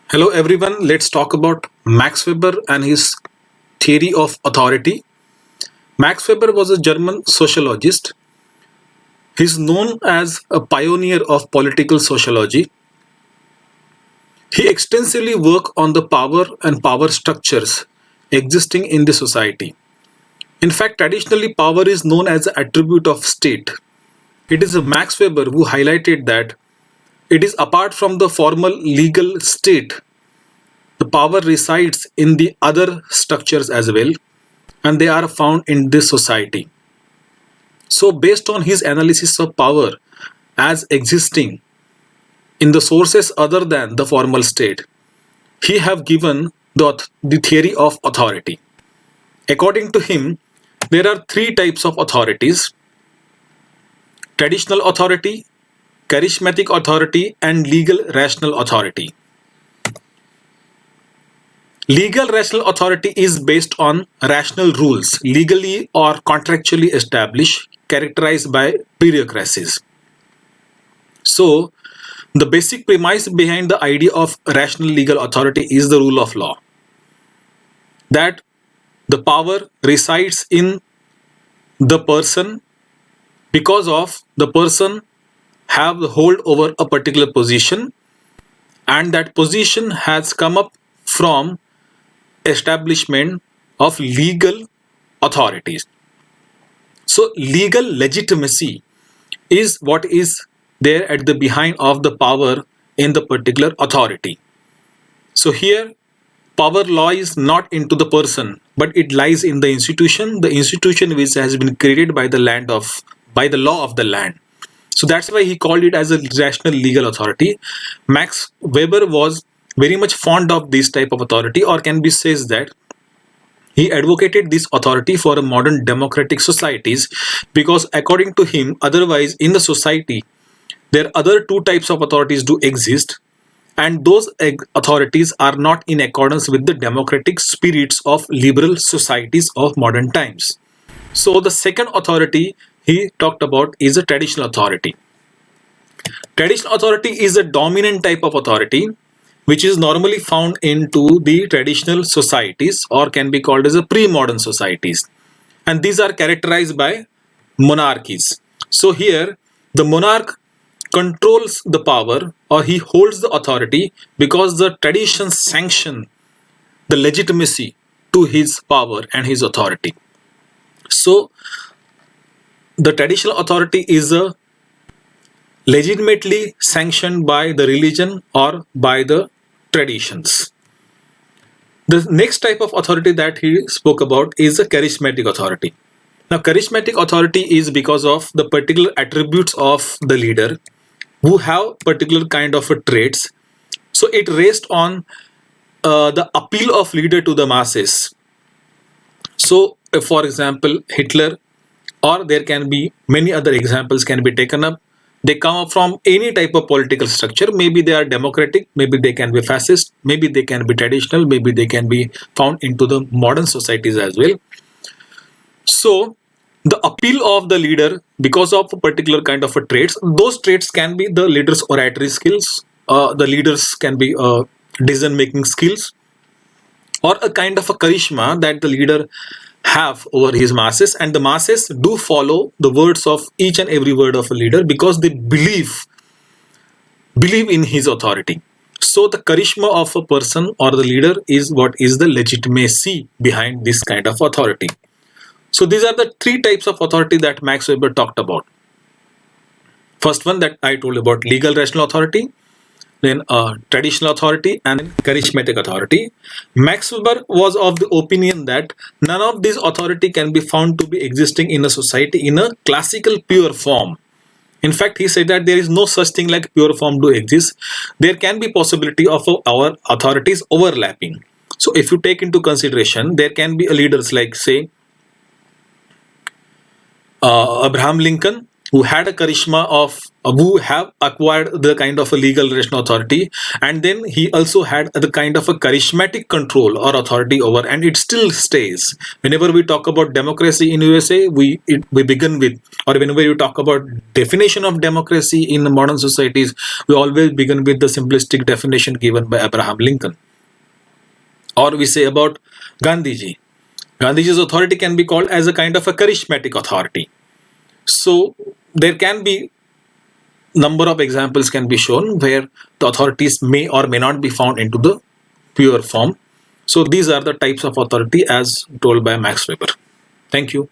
Hello everyone, let's talk about Max Weber and his theory of authority. Max Weber was a German sociologist. He's known as a pioneer of political sociology. He extensively worked on the power and power structures existing in the society. In fact, traditionally power is known as an attribute of state. It is Max Weber who highlighted that it is apart from the formal legal state, the power resides in the other structures as well, and they are found in this society. So, based on his analysis of power as existing in the sources other than the formal state, he have given the theory of authority. According to him, there are three types of authorities: traditional authority, charismatic authority, and legal rational authority. Legal rational authority is based on rational rules, legally or contractually established, characterized by bureaucracies. So, the basic premise behind the idea of rational legal authority is the rule of law. That the power resides in the person because of the person have the hold over a particular position, and that position has come up from establishment of legal authorities. So legal legitimacy is what is there at the behind of the power in the particular authority. So here power lies not into the person, but it lies in the institution which has been created by the law of the land. So that's why he called it as a rational legal authority. Max Weber was very much fond of this type of authority, or can be says that he advocated this authority for a modern democratic societies, because according to him, otherwise in the society there other two types of authorities do exist, and those authorities are not in accordance with the democratic spirits of liberal societies of modern times. So the second authority he talked about is a traditional authority. Traditional authority is a dominant type of authority which is normally found into the traditional societies, or can be called as a pre-modern societies, and these are characterized by monarchies. So here the monarch controls the power, or he holds the authority because the traditions sanction the legitimacy to his power and his authority. So the traditional authority is a legitimately sanctioned by the religion or by the traditions. The next type of authority that he spoke about is a charismatic authority. Now, charismatic authority is because of the particular attributes of the leader who have particular kind of traits. So it rests on the appeal of leader to the masses. So, for example, Hitler, or there can be many other examples can be taken up. They come up from any type of political structure. Maybe they are democratic, maybe they can be fascist, maybe they can be traditional, maybe they can be found into the modern societies as well. So the appeal of the leader because of a particular kind of a traits, those traits can be the leader's oratory skills, the leaders can be decision making skills, or a kind of a charisma that the leader have over his masses, and the masses do follow the words of each and every word of a leader because they believe in his authority. So the charisma of a person or the leader is what is the legitimacy behind this kind of authority. So these are the three types of authority that Max Weber talked about. First one that I told about, legal rational authority, then traditional authority, and charismatic authority. Max Weber was of the opinion that none of these authority can be found to be existing in a society in a classical pure form. In fact, he said that there is no such thing like pure form do exist. There can be possibility of our authorities overlapping. So if you take into consideration, there can be leaders like say Abraham Lincoln, who had a charisma of who have acquired the kind of a legal rational authority, and then he also had the kind of a charismatic control or authority over, and it still stays. Whenever we talk about democracy in USA, we begin with, or whenever you talk about definition of democracy in the modern societies, we always begin with the simplistic definition given by Abraham Lincoln. Or we say about Gandhiji. Gandhiji's authority can be called as a kind of a charismatic authority. So there can be number of examples can be shown where the authorities may or may not be found into the pure form. So these are the types of authority as told by Max Weber. Thank you.